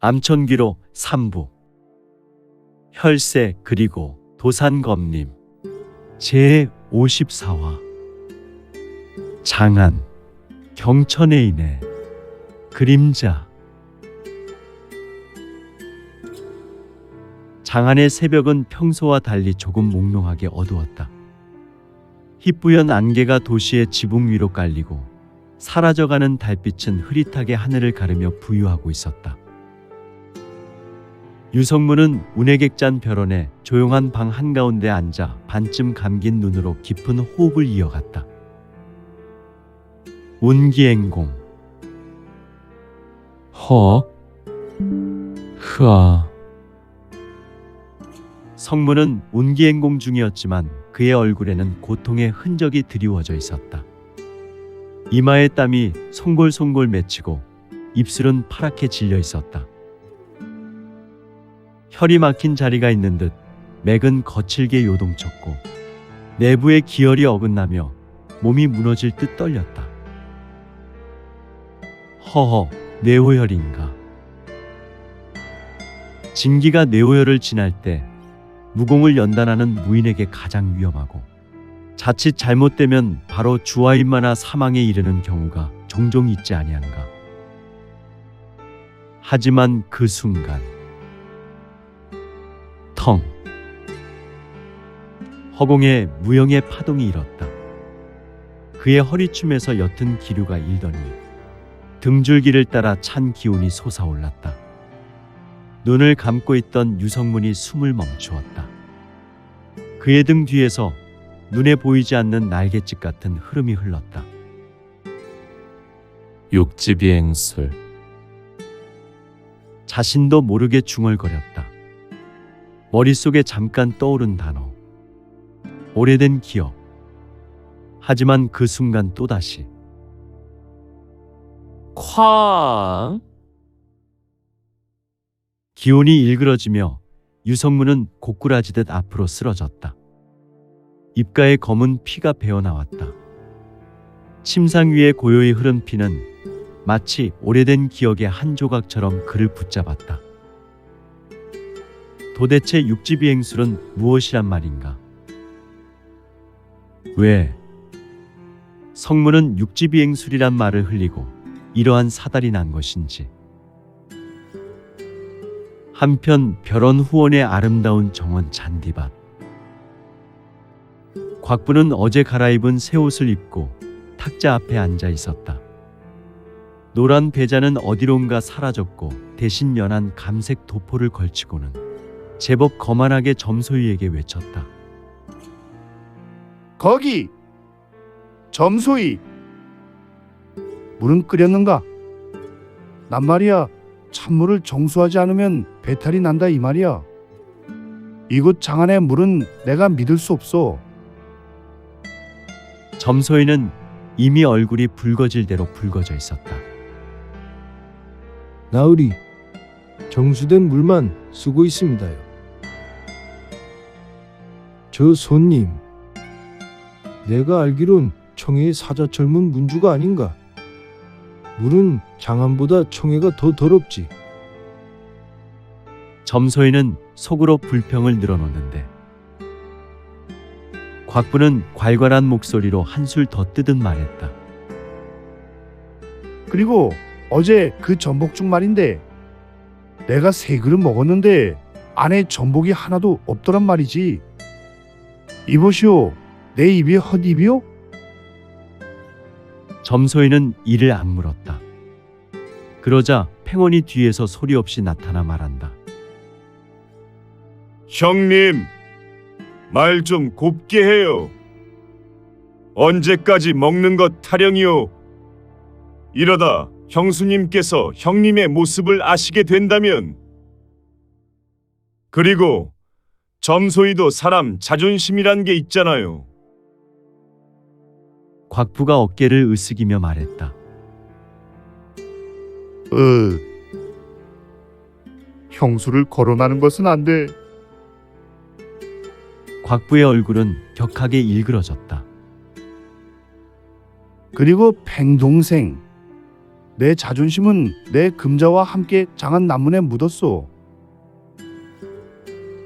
암천귀로 3부 혈세 그리고 도산검림 제54화 장안 경천에인의 그림자. 장안의 새벽은 평소와 달리 조금 몽롱하게 어두웠다. 희뿌연 안개가 도시의 지붕 위로 깔리고 사라져가는 달빛은 흐릿하게 하늘을 가르며 부유하고 있었다. 유성문은 운해객잔 벼런에 조용한 방 한가운데 앉아 반쯤 감긴 눈으로 깊은 호흡을 이어갔다. 운기행공 허 흐아. 성문은 운기행공 중이었지만 그의 얼굴에는 고통의 흔적이 드리워져 있었다. 이마에 땀이 송골송골 맺히고 입술은 파랗게 질려 있었다. 혈이 막힌 자리가 있는 듯 맥은 거칠게 요동쳤고 내부의 기혈이 어긋나며 몸이 무너질 듯 떨렸다. 허허, 뇌호혈인가? 진기가 뇌호혈을 지날 때 무공을 연단하는 무인에게 가장 위험하고 자칫 잘못되면 바로 주화인마나 사망에 이르는 경우가 종종 있지 아니한가. 하지만 그 순간 텅 허공에 무영의 파동이 일었다. 그의 허리춤에서 옅은 기류가 일더니 등줄기를 따라 찬 기운이 솟아올랐다. 눈을 감고 있던 유성문이 숨을 멈추었다. 그의 등 뒤에서 눈에 보이지 않는 날갯짓 같은 흐름이 흘렀다. 육지비행술. 자신도 모르게 중얼거렸다. 머릿속에 잠깐 떠오른 단어. 오래된 기억. 하지만 그 순간 또다시 쾅. 기운이 일그러지며 유성문은 고꾸라지듯 앞으로 쓰러졌다. 입가에 검은 피가 배어나왔다. 침상 위에 고요히 흐른 피는 마치 오래된 기억의 한 조각처럼 그를 붙잡았다. 도대체 육지비행술은 무엇이란 말인가? 왜 성문은 육지비행술이란 말을 흘리고 이러한 사달이 난 것인지. 한편 벼런 후원의 아름다운 정원 잔디밭. 곽부는 어제 갈아입은 새 옷을 입고 탁자 앞에 앉아 있었다. 노란 배자는 어디론가 사라졌고 대신 연한 감색 도포를 걸치고는 제법 거만하게 점소이에게 외쳤다. 거기! 점소이! 물은 끓였는가? 난 말이야, 찬물을 정수하지 않으면 배탈이 난다 이 말이야. 이곳 장안의 물은 내가 믿을 수 없어. 점소이는 이미 얼굴이 붉어질 대로 붉어져 있었다. 나으리, 정수된 물만 쓰고 있습니다요. 저 손님, 내가 알기론 청해의 사자철문 문주가 아닌가. 물은 장안보다 청해가 더 더럽지. 점소이는 속으로 불평을 늘어놓는데 곽부는 괄괄한 목소리로 한술 더 뜨듯 말했다. 그리고 어제 그 전복죽 말인데 내가 세 그릇 먹었는데 안에 전복이 하나도 없더란 말이지. 이보시오, 내 입이 헛입이오? 점소이는 이를 악물었다. 그러자 팽원이 뒤에서 소리 없이 나타나 말한다. 형님, 말 좀 곱게 해요. 언제까지 먹는 것 타령이오? 이러다 형수님께서 형님의 모습을 아시게 된다면. 그리고 점소이도 사람 자존심이란 게 있잖아요. 곽부가 어깨를 으쓱이며 말했다. 형수를 거론하는 것은 안 돼. 곽부의 얼굴은 격하게 일그러졌다. 그리고 팽동생, 내 자존심은 내 금자와 함께 장안 남문에 묻었소.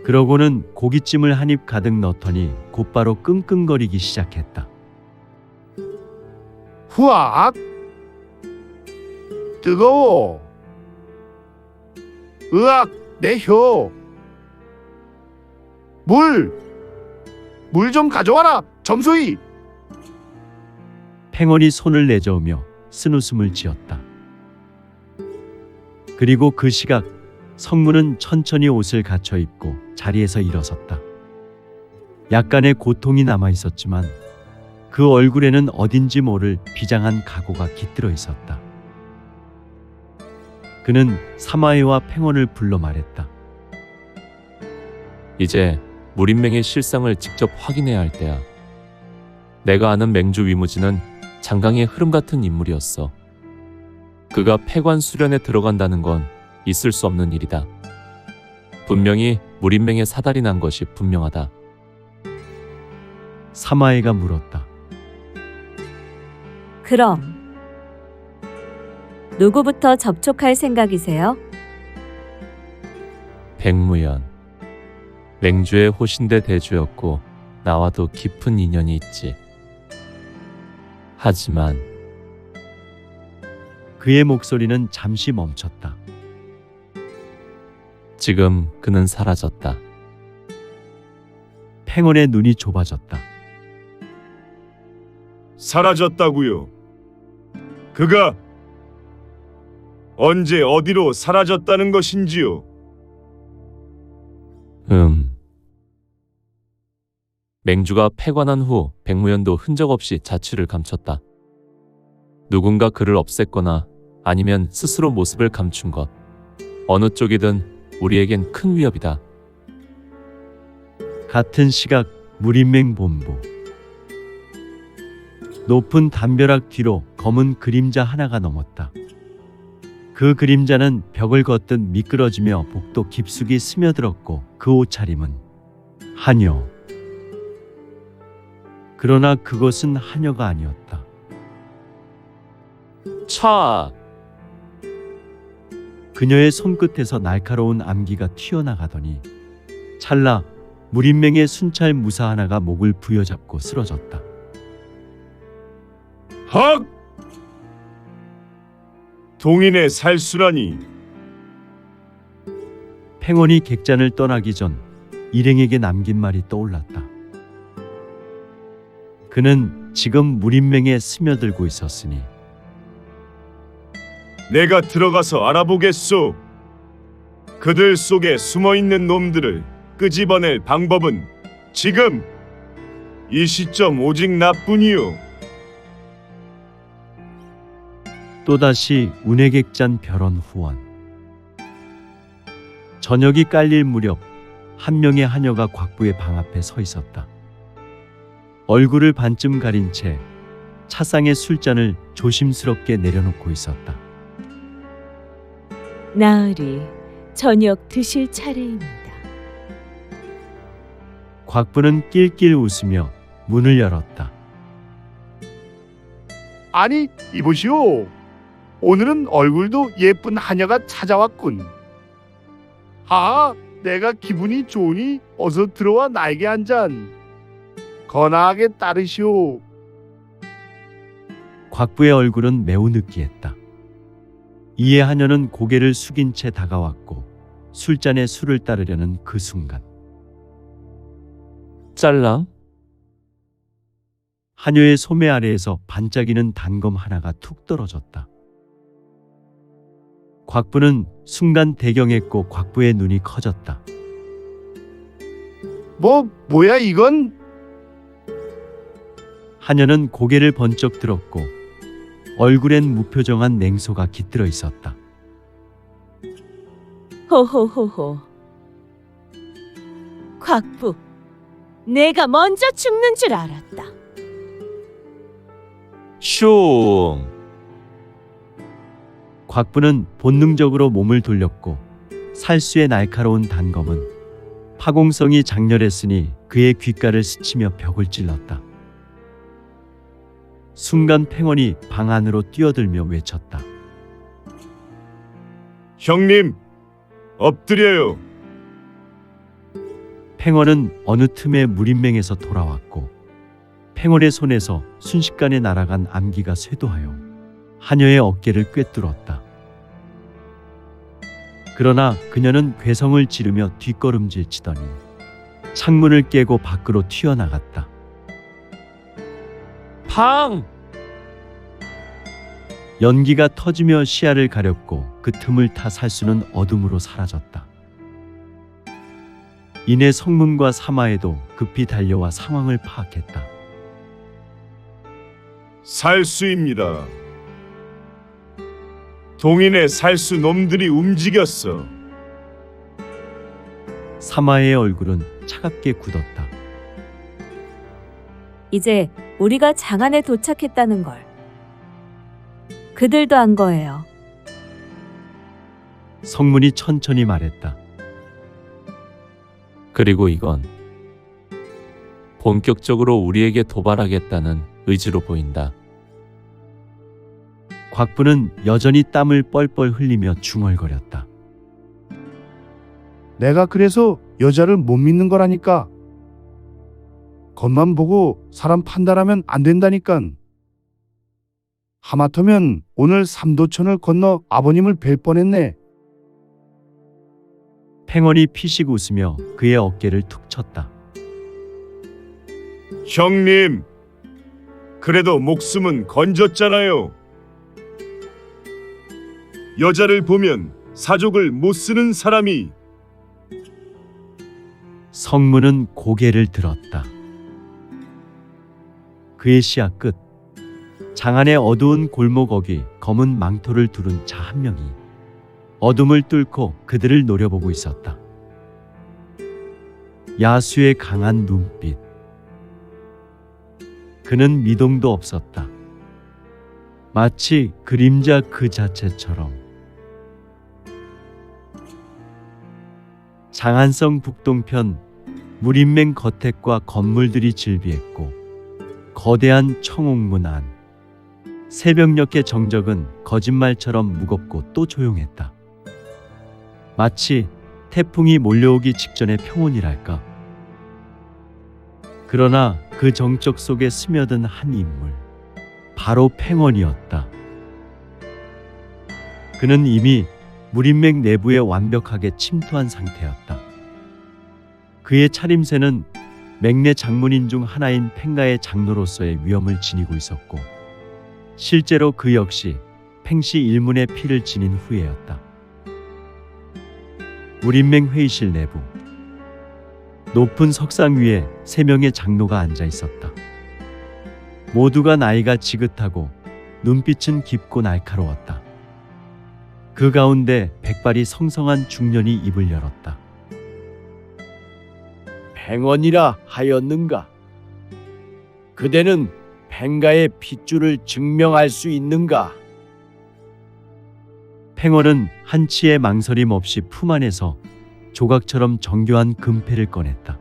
그러고는 고깃찜을 한 입 가득 넣더니 곧바로 끙끙거리기 시작했다. 후악! 뜨거워! 으악! 내 혀! 물 좀 가져와라! 점소이! 팽원이 손을 내저으며 쓴웃음을 지었다. 그리고 그 시각 성문은 천천히 옷을 갖춰 입고 자리에서 일어섰다. 약간의 고통이 남아 있었지만 그 얼굴에는 어딘지 모를 비장한 각오가 깃들어 있었다. 그는 사마이와 팽원을 불러 말했다. 이제 무린맹의 실상을 직접 확인해야 할 때야. 내가 아는 맹주 위무진은 장강의 흐름 같은 인물이었어. 그가 폐관 수련에 들어간다는 건 있을 수 없는 일이다. 분명히 무린맹의 사달이 난 것이 분명하다. 사마이가 물었다. 그럼 누구부터 접촉할 생각이세요? 백무연. 맹주의 호신대 대주였고 나와도 깊은 인연이 있지. 하지만 그의 목소리는 잠시 멈췄다. 지금 그는 사라졌다. 팽원의 눈이 좁아졌다. 사라졌다고요. 그가 언제 어디로 사라졌다는 것인지요? 맹주가 폐관한 후 백무연도 흔적 없이 자취를 감췄다. 누군가 그를 없앴거나 아니면 스스로 모습을 감춘 것. 어느 쪽이든 우리에겐 큰 위협이다. 같은 시각 무린맹 본부. 높은 담벼락 뒤로 검은 그림자 하나가 넘었다. 그 그림자는 벽을 걷듯 미끄러지며 복도 깊숙이 스며들었고 그 옷차림은 하녀. 그러나 그것은 하녀가 아니었다. 차! 그녀의 손끝에서 날카로운 암기가 튀어나가더니 찰나 무린맹의 순찰 무사 하나가 목을 부여잡고 쓰러졌다. 헉! 동인의 살수라니. 팽원이 객잔을 떠나기 전 일행에게 남긴 말이 떠올랐다. 그는 지금 무린맹에 스며들고 있었으니 내가 들어가서 알아보겠소. 그들 속에 숨어있는 놈들을 끄집어낼 방법은 지금 이 시점 오직 나뿐이요. 또다시 운해객잔 별원 후원. 저녁이 깔릴 무렵 한 명의 하녀가 곽부의 방 앞에 서 있었다. 얼굴을 반쯤 가린 채 차상의 술잔을 조심스럽게 내려놓고 있었다. 나으리, 저녁 드실 차례입니다. 곽부는 낄낄 웃으며 문을 열었다. 아니, 이보시오. 오늘은 얼굴도 예쁜 하녀가 찾아왔군. 아, 내가 기분이 좋으니 어서 들어와 나에게 한 잔. 거나하게 따르시오. 곽부의 얼굴은 매우 느끼했다. 이에 하녀는 고개를 숙인 채 다가왔고 술잔에 술을 따르려는 그 순간 짤랑? 하녀의 소매 아래에서 반짝이는 단검 하나가 툭 떨어졌다. 곽부는 순간 대경했고 곽부의 눈이 커졌다. 뭐야 이건? 하녀는 고개를 번쩍 들었고 얼굴엔 무표정한 냉소가 깃들어 있었다. 호호호호. 곽부, 내가 먼저 죽는 줄 알았다. 슝! 곽부는 본능적으로 몸을 돌렸고 살수의 날카로운 단검은 파공성이 장렬했으니 그의 귓가를 스치며 벽을 찔렀다. 순간 팽원이 방 안으로 뛰어들며 외쳤다. 형님, 엎드려요. 팽원은 어느 틈에 무림맹에서 돌아왔고 팽원의 손에서 순식간에 날아간 암기가 쇄도하여 하녀의 어깨를 꿰뚫었다. 그러나 그녀는 괴성을 지르며 뒷걸음질 치더니 창문을 깨고 밖으로 튀어나갔다. 팡! 연기가 터지며 시야를 가렸고 그 틈을 타 살수는 어둠으로 사라졌다. 이내 성문과 사마에도 급히 달려와 상황을 파악했다. 살수입니다. 동인의 살수 놈들이 움직였어. 사마의 얼굴은 차갑게 굳었다. 이제 우리가 장안에 도착했다는 걸 그들도 안 거예요. 성문이 천천히 말했다. 그리고 이건 본격적으로 우리에게 도발하겠다는 의지로 보인다. 곽부는 여전히 땀을 뻘뻘 흘리며 중얼거렸다. 내가 그래서 여자를 못 믿는 거라니까. 겉만 보고 사람 판단하면 안 된다니깐. 하마터면 오늘 삼도천을 건너 아버님을 뵐 뻔했네. 팽원이 피식 웃으며 그의 어깨를 툭 쳤다. 형님, 그래도 목숨은 건졌잖아요. 여자를 보면 사족을 못 쓰는 사람이. 성문은 고개를 들었다. 그의 시야 끝 장안의 어두운 골목 어귀 검은 망토를 두른 자 한 명이 어둠을 뚫고 그들을 노려보고 있었다. 야수의 강한 눈빛. 그는 미동도 없었다. 마치 그림자 그 자체처럼. 장안성 북동편 무림맹 거택과 건물들이 질비했고 거대한 청옥문 안 새벽녘의 정적은 거짓말처럼 무겁고 또 조용했다. 마치 태풍이 몰려오기 직전의 평온이랄까. 그러나 그 정적 속에 스며든 한 인물, 바로 팽원이었다. 그는 이미 무림맥 내부에 완벽하게 침투한 상태였다. 그의 차림새는 맥내 장문인 중 하나인 팽가의 장로로서의 위엄을 지니고 있었고 실제로 그 역시 팽씨 일문의 피를 지닌 후예였다. 무림맹 회의실 내부 높은 석상 위에 3명의 장로가 앉아 있었다. 모두가 나이가 지긋하고 눈빛은 깊고 날카로웠다. 그 가운데 백발이 성성한 중년이 입을 열었다. 팽원이라 하였는가? 그대는 팽가의 핏줄을 증명할 수 있는가? 팽원은 한치의 망설임 없이 품 안에서 조각처럼 정교한 금패를 꺼냈다.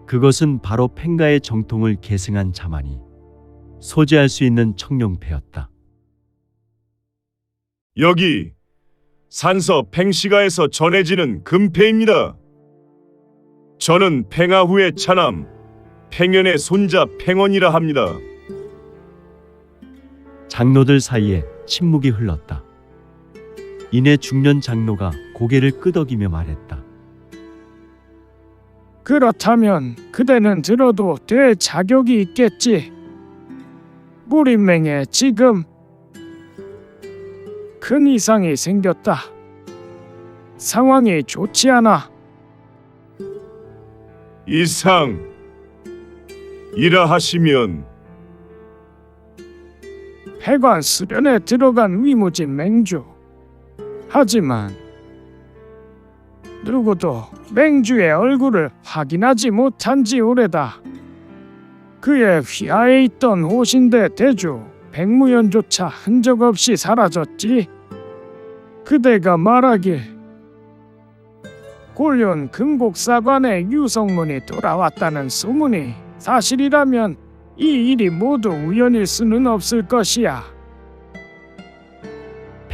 그것은 바로 팽가의 정통을 계승한 자만이 소지할 수 있는 청룡패였다. 여기 산서 팽시가에서 전해지는 금패입니다. 저는 팽아후의 차남 팽현의 손자 팽원이라 합니다. 장로들 사이에 침묵이 흘렀다. 이내 중년 장로가 고개를 끄덕이며 말했다. 그렇다면 그대는 들어도 될 자격이 있겠지. 무림맹에 지금 큰 이상이 생겼다. 상황이 좋지 않아. 이상 이라 하시면 폐관 수련에 들어간 위무진 맹주. 하지만 누구도 맹주의 얼굴을 확인하지 못한 지 오래다. 그의 휘하에 있던 호신대 대주 백무연조차 흔적 없이 사라졌지. 그대가 말하길 곤련 금곡사관의 유성문이 돌아왔다는 소문이 사실이라면 이 일이 모두 우연일 수는 없을 것이야.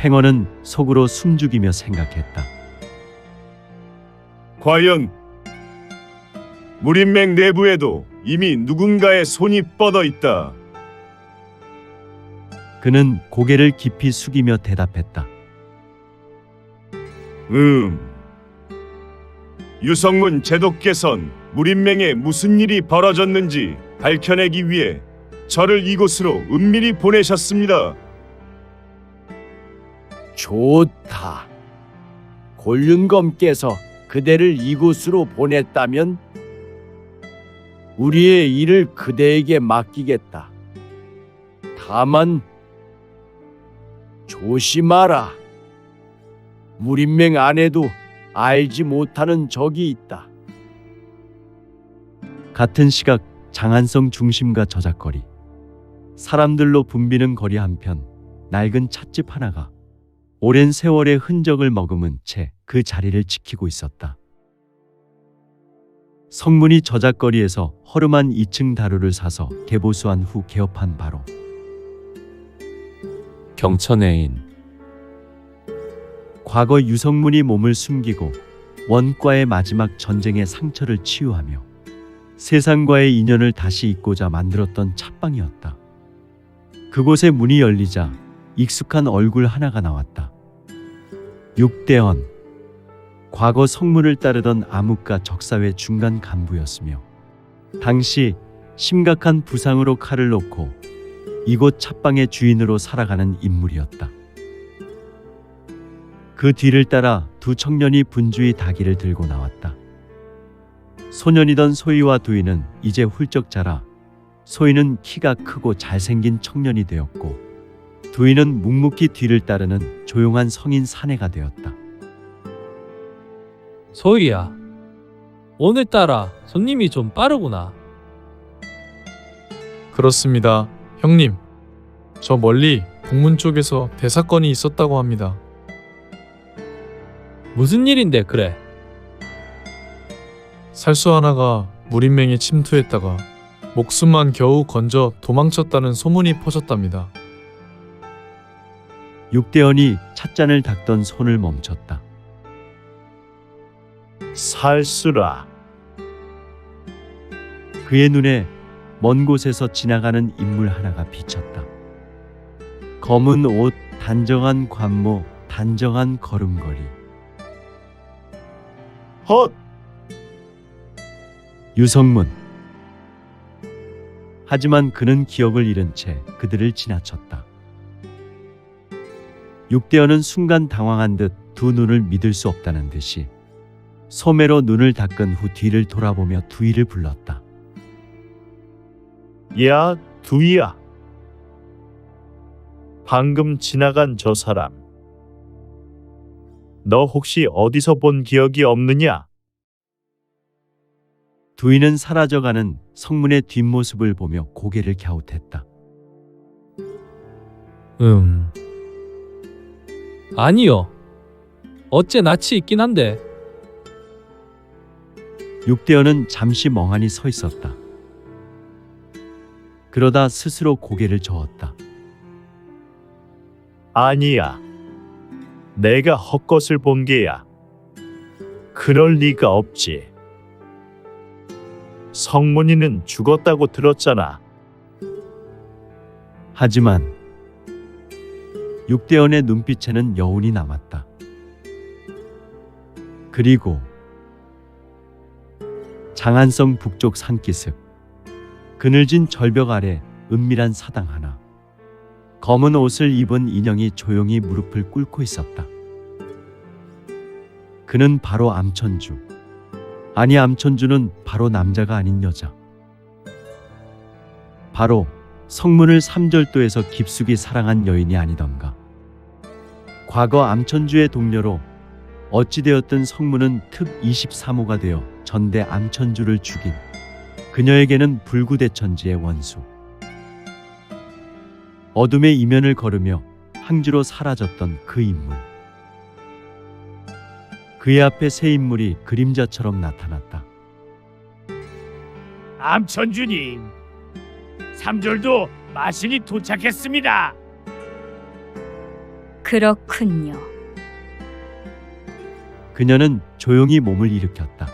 팽원은 속으로 숨죽이며 생각했다. 과연 무림맹 내부에도 이미 누군가의 손이 뻗어 있다. 그는 고개를 깊이 숙이며 대답했다. 유성문 제독께선 무림맹에 무슨 일이 벌어졌는지 밝혀내기 위해 저를 이곳으로 은밀히 보내셨습니다. 좋다. 곤륜검께서 그대를 이곳으로 보냈다면 우리의 일을 그대에게 맡기겠다. 다만 조심하라. 무림맹 안에도 알지 못하는 적이 있다. 같은 시각 장안성 중심가 저작거리, 사람들로 붐비는 거리 한편 낡은 찻집 하나가 오랜 세월의 흔적을 머금은 채 그 자리를 지키고 있었다. 성문이 저작거리에서 허름한 2층 다루를 사서 개보수한 후 개업한 바로 경천애인. 과거 유성문이 몸을 숨기고 원과의 마지막 전쟁의 상처를 치유하며 세상과의 인연을 다시 잇고자 만들었던 찻방이었다. 그곳에 문이 열리자 익숙한 얼굴 하나가 나왔다. 육대원. 과거 성문을 따르던 암흑가 적사회 중간 간부였으며 당시 심각한 부상으로 칼을 놓고 이곳 찻방의 주인으로 살아가는 인물이었다. 그 뒤를 따라 두 청년이 분주히 다기를 들고 나왔다. 소년이던 소희와 두희는 이제 훌쩍 자라 소희는 키가 크고 잘생긴 청년이 되었고 두희는 묵묵히 뒤를 따르는 조용한 성인 사내가 되었다. 소희야, 오늘따라 손님이 좀 빠르구나. 그렇습니다. 형님, 저 멀리 북문 쪽에서 대사건이 있었다고 합니다. 무슨 일인데 그래? 살수 하나가 무림맹에 침투했다가 목숨만 겨우 건져 도망쳤다는 소문이 퍼졌답니다. 육대원이 찻잔을 닦던 손을 멈췄다. 살수라. 그의 눈에 먼 곳에서 지나가는 인물 하나가 비쳤다. 검은 옷, 단정한 관모, 단정한 걸음걸이. 헛! 유성문. 하지만 그는 기억을 잃은 채 그들을 지나쳤다. 육대원은 순간 당황한 듯 두 눈을 믿을 수 없다는 듯이 소매로 눈을 닦은 후 뒤를 돌아보며 두희를 불렀다. 야, 두희야. 방금 지나간 저 사람. 너 혹시 어디서 본 기억이 없느냐? 두희는 사라져가는 성문의 뒷모습을 보며 고개를 갸웃했다. 아니요. 어째 낯이 있긴 한데. 육대원은 잠시 멍하니 서 있었다. 그러다 스스로 고개를 저었다. 아니야. 내가 헛것을 본 게야. 그럴 리가 없지. 성문이는 죽었다고 들었잖아. 하지만 육대원의 눈빛에는 여운이 남았다. 그리고 장안성 북쪽 산기슭, 그늘진 절벽 아래 은밀한 사당 하나. 검은 옷을 입은 인형이 조용히 무릎을 꿇고 있었다. 그는 바로 암천주. 아니, 암천주는 바로 남자가 아닌 여자. 바로 성문을 삼절도에서 깊숙이 사랑한 여인이 아니던가. 과거 암천주의 동료로 어찌되었든 성문은 특 23호가 되어 전대 암천주를 죽인 그녀에게는 불구대천지의 원수. 어둠의 이면을 걸으며 항주로 사라졌던 그 인물. 그의 앞에 새 인물이 그림자처럼 나타났다. 암천주님, 삼절도 마신이 도착했습니다. 그렇군요. 그녀는 조용히 몸을 일으켰다.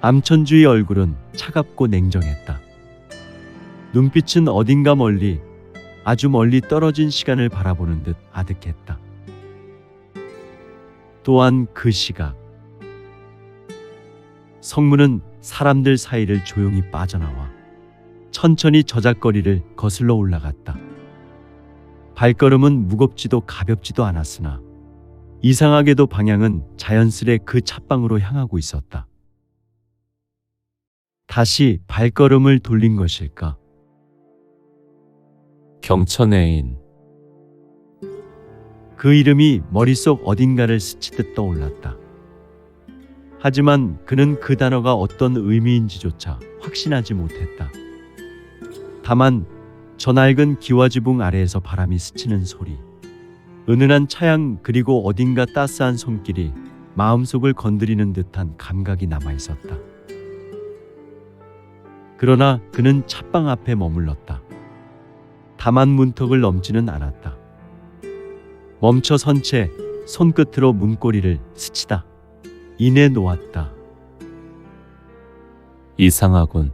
암천주의 얼굴은 차갑고 냉정했다. 눈빛은 어딘가 멀리, 아주 멀리 떨어진 시간을 바라보는 듯 아득했다. 또한 그 시각, 성문은 사람들 사이를 조용히 빠져나와 천천히 저작거리를 거슬러 올라갔다. 발걸음은 무겁지도 가볍지도 않았으나 이상하게도 방향은 자연스레 그 찻방으로 향하고 있었다. 다시 발걸음을 돌린 것일까? 경천애인. 그 이름이 머릿속 어딘가를 스치듯 떠올랐다. 하지만 그는 그 단어가 어떤 의미인지조차 확신하지 못했다. 다만 저 낡은 기와지붕 아래에서 바람이 스치는 소리, 은은한 차양, 그리고 어딘가 따스한 손길이 마음속을 건드리는 듯한 감각이 남아 있었다. 그러나 그는 찻방 앞에 머물렀다. 다만 문턱을 넘지는 않았다. 멈춰 선 채 손끝으로 문고리를 스치다 이내 놓았다. 이상하군.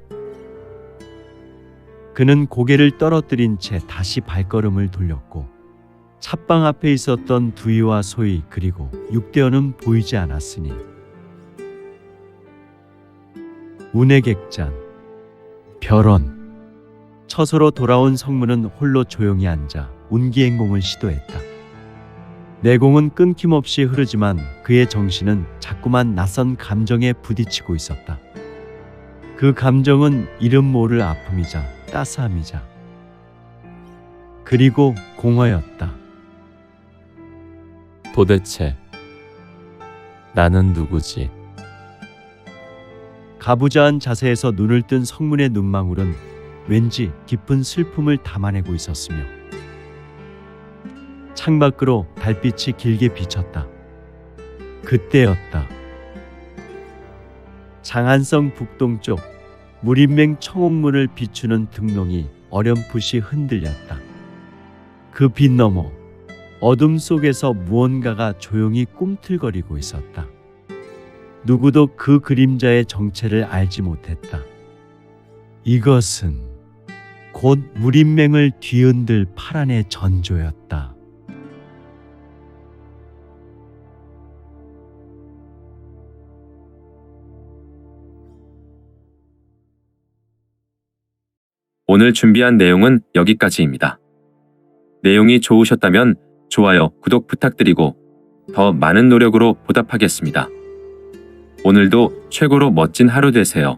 그는 고개를 떨어뜨린 채 다시 발걸음을 돌렸고 찻방 앞에 있었던 두이와 소이 그리고 육대어는 보이지 않았으니 운의 객잔, 별원, 처소로 돌아온 성문은 홀로 조용히 앉아 운기행공을 시도했다. 내공은 끊김없이 흐르지만 그의 정신은 자꾸만 낯선 감정에 부딪히고 있었다. 그 감정은 이름 모를 아픔이자 따스함이자 그리고 공허였다. 도대체 나는 누구지? 가부좌한 자세에서 눈을 뜬 성문의 눈망울은 왠지 깊은 슬픔을 담아내고 있었으며 창밖으로 달빛이 길게 비쳤다. 그때였다. 장안성 북동쪽 무림맹 청옥문을 비추는 등롱이 어렴풋이 흔들렸다. 그 빛 너머 어둠 속에서 무언가가 조용히 꿈틀거리고 있었다. 누구도 그 그림자의 정체를 알지 못했다. 이것은 곧 무림맹을 뒤흔들 파란의 전조였다. 오늘 준비한 내용은 여기까지입니다. 내용이 좋으셨다면 좋아요, 구독 부탁드리고 더 많은 노력으로 보답하겠습니다. 오늘도 최고로 멋진 하루 되세요.